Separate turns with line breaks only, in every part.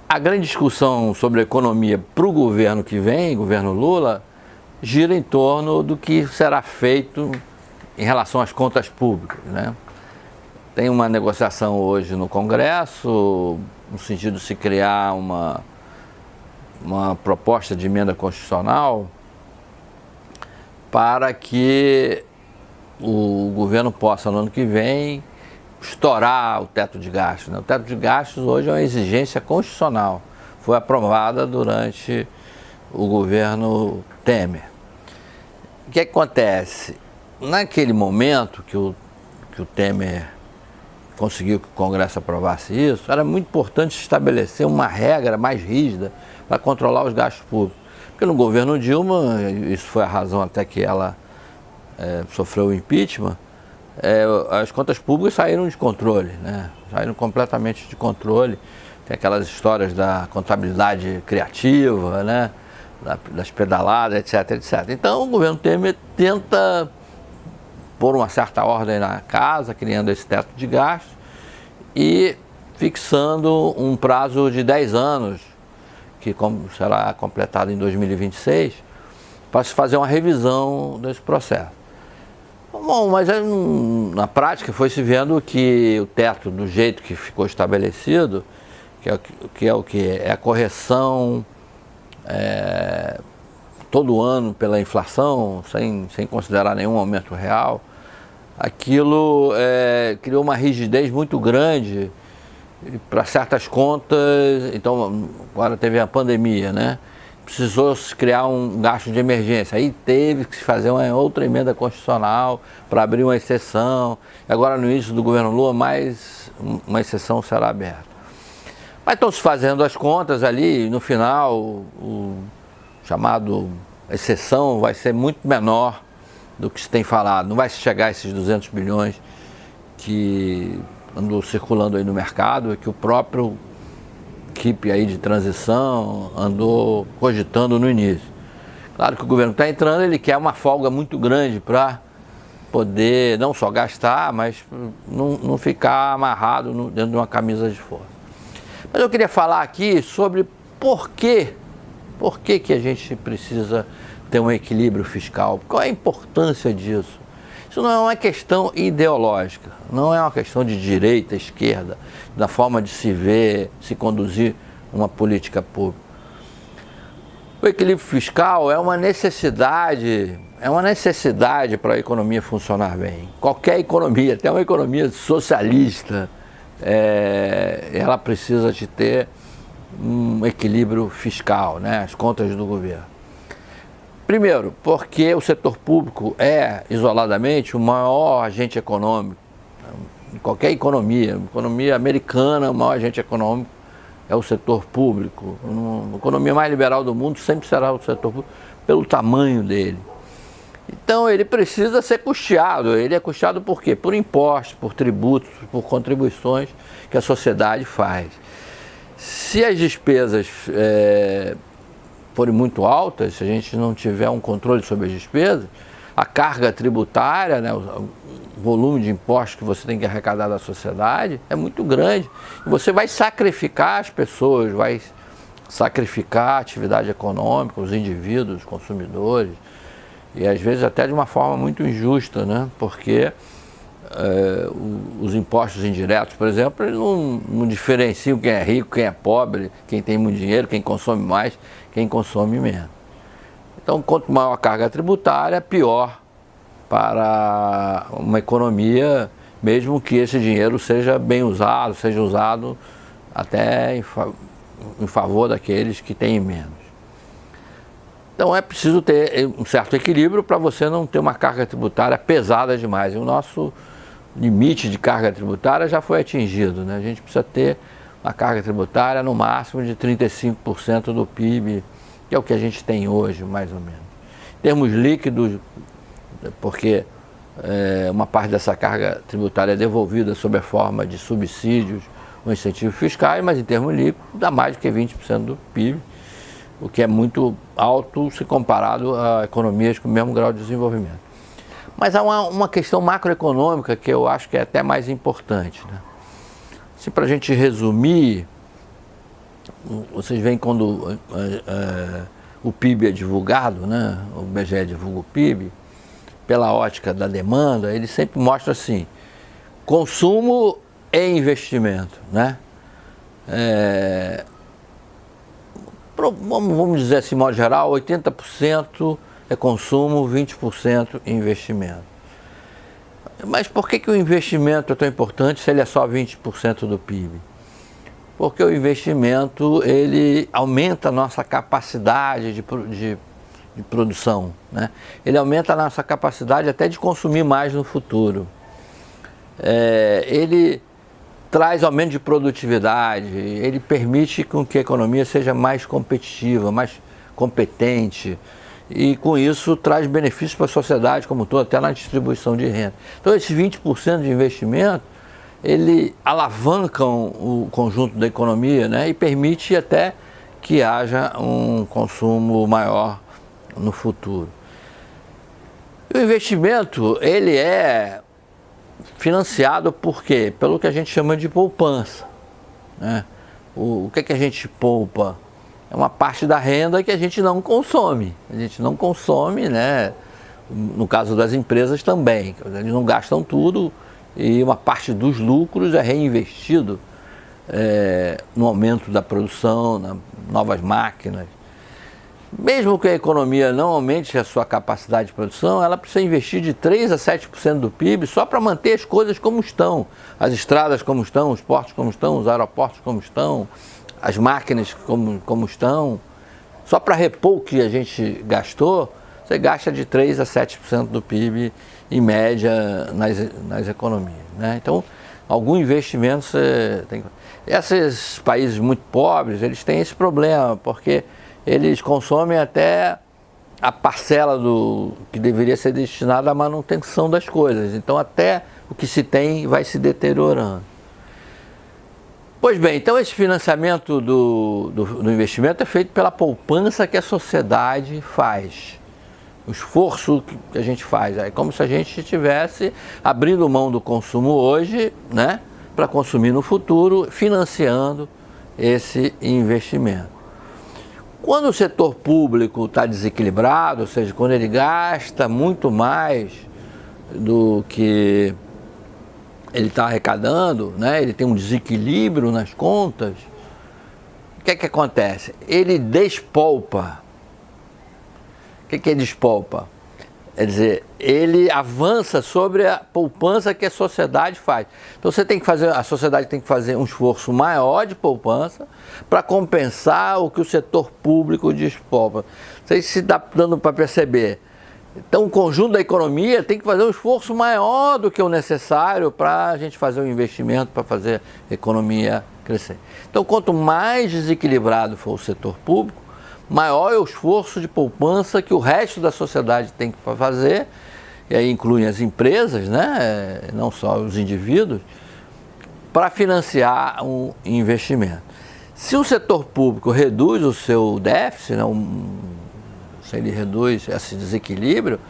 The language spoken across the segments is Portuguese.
A grande discussão sobre a economia para o governo que vem, governo Lula, gira em torno do que será feito em relação às contas públicas, né? Tem uma negociação hoje no Congresso, no sentido de se criar uma proposta de emenda constitucional para que o governo possa, no ano que vem, estourar o teto de gastos, né? O teto de gastos hoje é uma exigência constitucional, foi aprovada durante o governo Temer. O que acontece? Naquele momento que o Temer conseguiu que o Congresso aprovasse isso, era muito importante estabelecer uma regra mais rígida para controlar os gastos públicos. Porque no governo Dilma, isso foi a razão até que ela sofreu o impeachment, as contas públicas saíram de controle, né? Saíram completamente de controle. Tem aquelas histórias da contabilidade criativa, né? Das pedaladas, etc, etc. Então o governo Temer tenta pôr uma certa ordem na casa, criando esse teto de gastos e fixando um prazo de 10 anos, que será completado em 2026, para se fazer uma revisão desse processo. Bom, mas na prática foi se vendo que o teto, do jeito que ficou estabelecido, que é a correção todo ano pela inflação, sem considerar nenhum aumento real, aquilo criou uma rigidez muito grande para certas contas. Então, agora teve a pandemia, né? Precisou se criar um gasto de emergência, aí teve que se fazer uma outra emenda constitucional para abrir uma exceção. Agora, no início do governo Lula, mais uma exceção será aberta. Mas estão se fazendo as contas ali, no final, o chamado exceção vai ser muito menor do que se tem falado. Não vai chegar a esses 200 bilhões que andou circulando aí no mercado, que o próprio equipe aí de transição andou cogitando no início. Claro que o governo está entrando, ele quer uma folga muito grande para poder não só gastar, mas não ficar amarrado dentro de uma camisa de força. Mas eu queria falar aqui sobre por que a gente precisa ter um equilíbrio fiscal, qual é a importância disso. Isso não é uma questão ideológica, não é uma questão de direita, esquerda, da forma de se ver, se conduzir uma política pública. O equilíbrio fiscal é uma necessidade para a economia funcionar bem. Qualquer economia, até uma economia socialista, ela precisa de ter um equilíbrio fiscal, né? As contas do governo. Primeiro, porque o setor público é, isoladamente, o maior agente econômico. Em qualquer economia americana, o maior agente econômico é o setor público. A economia mais liberal do mundo sempre será o setor público, pelo tamanho dele. Então ele precisa ser custeado. Ele é custeado por quê? Por impostos, por tributos, por contribuições que a sociedade faz. Se as despesas forem muito altas, se a gente não tiver um controle sobre as despesas, a carga tributária, né, o volume de impostos que você tem que arrecadar da sociedade é muito grande. E você vai sacrificar as pessoas, vai sacrificar a atividade econômica, os indivíduos, os consumidores, e às vezes até de uma forma muito injusta, né? Porque os impostos indiretos, por exemplo, eles não diferenciam quem é rico, quem é pobre, quem tem muito dinheiro, quem consome mais, quem consome menos. Então, quanto maior a carga tributária, pior para uma economia, mesmo que esse dinheiro seja bem usado, seja usado até em favor daqueles que têm menos. Então é preciso ter um certo equilíbrio para você não ter uma carga tributária pesada demais. E o nosso limite de carga tributária já foi atingido, né? A gente precisa ter uma carga tributária no máximo de 35% do PIB, que é o que a gente tem hoje, mais ou menos. Em termos líquidos, porque uma parte dessa carga tributária é devolvida sob a forma de subsídios ou incentivos fiscais, mas em termos líquidos dá mais do que 20% do PIB, o que é muito alto se comparado a economias com o mesmo grau de desenvolvimento. Mas há uma questão macroeconômica que eu acho que é até mais importante, né? Se para a gente resumir, vocês veem quando o PIB é divulgado, né? O IBGE divulga o PIB, pela ótica da demanda, ele sempre mostra assim, consumo e investimento, né? Vamos dizer assim, de modo geral, 80% é consumo, 20% investimento. Mas por que o investimento é tão importante se ele é só 20% do PIB? Porque o investimento, ele aumenta a nossa capacidade de produção, né? Ele aumenta a nossa capacidade até de consumir mais no futuro. Ele traz aumento de produtividade, ele permite com que a economia seja mais competitiva, mais competente, e com isso traz benefícios para a sociedade como um todo, até na distribuição de renda. Então esses 20% de investimento, ele alavancam o conjunto da economia, né, e permite até que haja um consumo maior no futuro. E o investimento, ele é financiado por quê? Pelo que a gente chama de poupança, né? O que a gente poupa? É uma parte da renda que a gente não consome. A gente não consome, né? No caso das empresas também. Eles não gastam tudo e uma parte dos lucros é reinvestido no aumento da produção, nas novas máquinas. Mesmo que a economia não aumente a sua capacidade de produção, ela precisa investir de 3% a 7% do PIB só para manter as coisas como estão. As estradas como estão, os portos como estão, os aeroportos como estão, as máquinas como estão. Só para repor o que a gente gastou, você gasta de 3% a 7% do PIB em média nas economias, né? Então, algum investimento você tem que... Esses países muito pobres, eles têm esse problema, porque eles consomem até a parcela que deveria ser destinada à manutenção das coisas. Então, até o que se tem vai se deteriorando. Pois bem, então esse financiamento do investimento é feito pela poupança que a sociedade faz. O esforço que a gente faz. É como se a gente estivesse abrindo mão do consumo hoje, né, para consumir no futuro, financiando esse investimento. Quando o setor público está desequilibrado, ou seja, quando ele gasta muito mais do que ele está arrecadando, né, ele tem um desequilíbrio nas contas, o que acontece? Ele despolpa. O que é despolpa? Quer dizer, ele avança sobre a poupança que a sociedade faz. Então a sociedade tem que fazer um esforço maior de poupança para compensar o que o setor público despolpa. Não sei se está dando para perceber. Então o conjunto da economia tem que fazer um esforço maior do que o necessário para a gente fazer um investimento, para fazer a economia crescer. Então quanto mais desequilibrado for o setor público, maior é o esforço de poupança que o resto da sociedade tem que fazer, e aí incluem as empresas, né, não só os indivíduos, para financiar um investimento. Se o setor público reduz o seu déficit, né, se ele reduz esse desequilíbrio,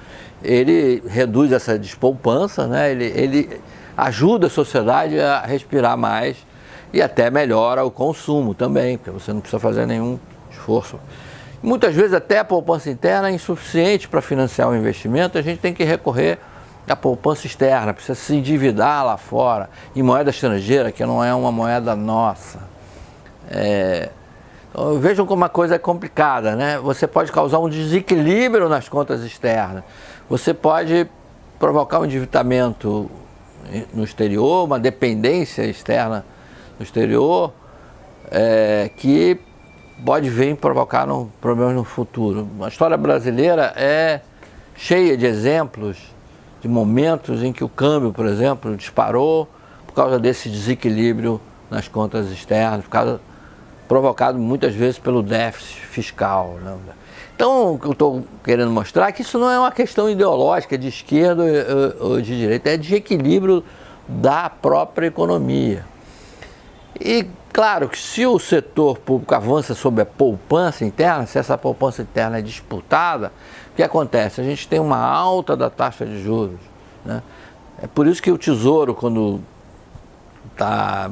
ele reduz essa despoupança, né, ele ajuda a sociedade a respirar mais e até melhora o consumo também, porque você não precisa fazer nenhum esforço. Muitas vezes até a poupança interna é insuficiente para financiar o investimento, a gente tem que recorrer à poupança externa, precisa se endividar lá fora, em moeda estrangeira, que não é uma moeda nossa. Vejam como a coisa é complicada, né? Você pode causar um desequilíbrio nas contas externas, você pode provocar um endividamento no exterior, uma dependência externa no exterior, que pode vir provocar problemas no futuro. A história brasileira é cheia de exemplos, de momentos em que o câmbio, por exemplo, disparou por causa desse desequilíbrio nas contas externas, provocado muitas vezes pelo déficit fiscal, né? Então, o que eu estou querendo mostrar é que isso não é uma questão ideológica de esquerda ou de direita, é de equilíbrio da própria economia. E claro que se o setor público avança sobre a poupança interna, se essa poupança interna é disputada, o que acontece? A gente tem uma alta da taxa de juros, né? É por isso que o Tesouro, quando está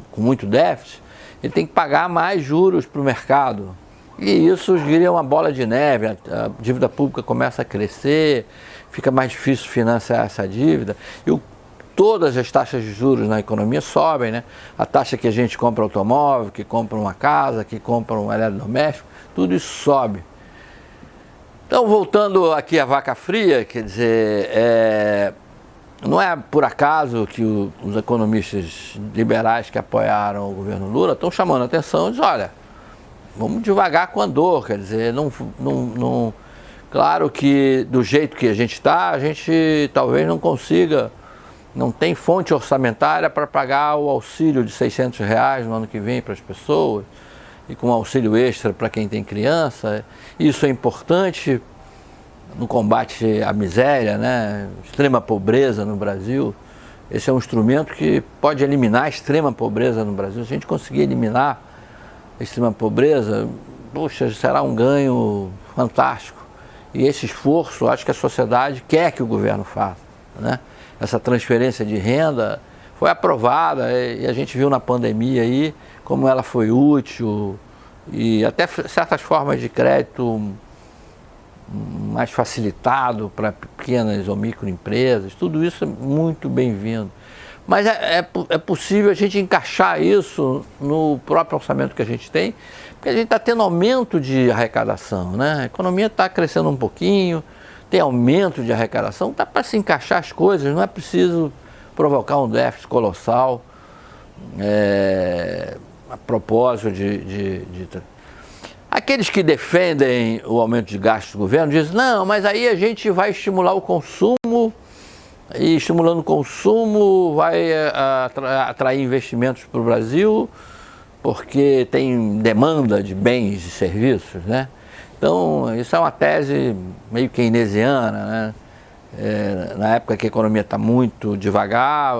com muito déficit, ele tem que pagar mais juros para o mercado. E isso cria uma bola de neve, a dívida pública começa a crescer, fica mais difícil financiar essa dívida. E todas as taxas de juros na economia sobem, né? A taxa que a gente compra automóvel, que compra uma casa, que compra um eletrodoméstico, tudo isso sobe. Então, voltando aqui à vaca fria, quer dizer, não é por acaso que os economistas liberais que apoiaram o governo Lula estão chamando a atenção e dizem, olha, vamos devagar com a dor, quer dizer, claro que do jeito que a gente está, a gente talvez não consiga, não tem fonte orçamentária para pagar o auxílio de R$600 no ano que vem para as pessoas, e com auxílio extra para quem tem criança. Isso é importante no combate à miséria, né? Extrema pobreza no Brasil. Esse é um instrumento que pode eliminar a extrema pobreza no Brasil. Se a gente conseguir eliminar a extrema pobreza, puxa, será um ganho fantástico. E esse esforço, acho que a sociedade quer que o governo faça, né? Essa transferência de renda foi aprovada e a gente viu na pandemia aí como ela foi útil e até certas formas de crédito mais facilitado para pequenas ou microempresas, tudo isso é muito bem-vindo. Mas é possível a gente encaixar isso no próprio orçamento que a gente tem, porque a gente está tendo aumento de arrecadação, né? A economia está crescendo um pouquinho, tem aumento de arrecadação, está para se encaixar as coisas, não é preciso provocar um déficit colossal a propósito Aqueles que defendem o aumento de gastos do governo dizem, não, mas aí a gente vai estimular o consumo, e estimulando o consumo vai atrair investimentos para o Brasil, porque tem demanda de bens e serviços, né? Então, isso é uma tese meio keynesiana, né? Na época que a economia está muito devagar,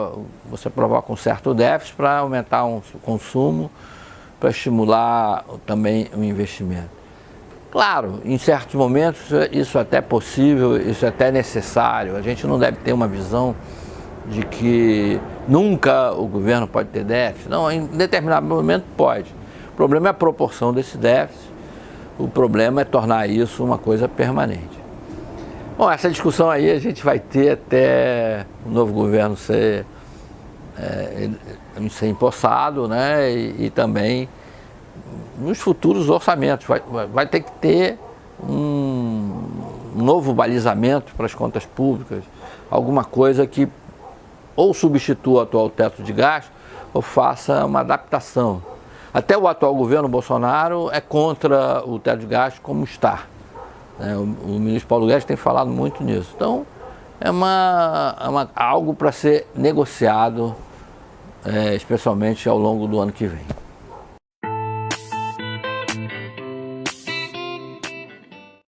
você provoca um certo déficit para aumentar o consumo, para estimular também o investimento. Claro, em certos momentos isso é até possível, isso é até necessário. A gente não deve ter uma visão de que nunca o governo pode ter déficit. Não, em determinado momento pode. O problema é a proporção desse déficit, o problema é tornar isso uma coisa permanente. Bom, essa discussão aí a gente vai ter até o novo governo ser empossado, né? E também nos futuros orçamentos vai ter que ter um novo balizamento para as contas públicas, alguma coisa que ou substitua o atual teto de gasto ou faça uma adaptação. Até o atual governo Bolsonaro é contra o teto de gasto como está. O ministro Paulo Guedes tem falado muito nisso. Então, é algo para ser negociado, especialmente ao longo do ano que vem.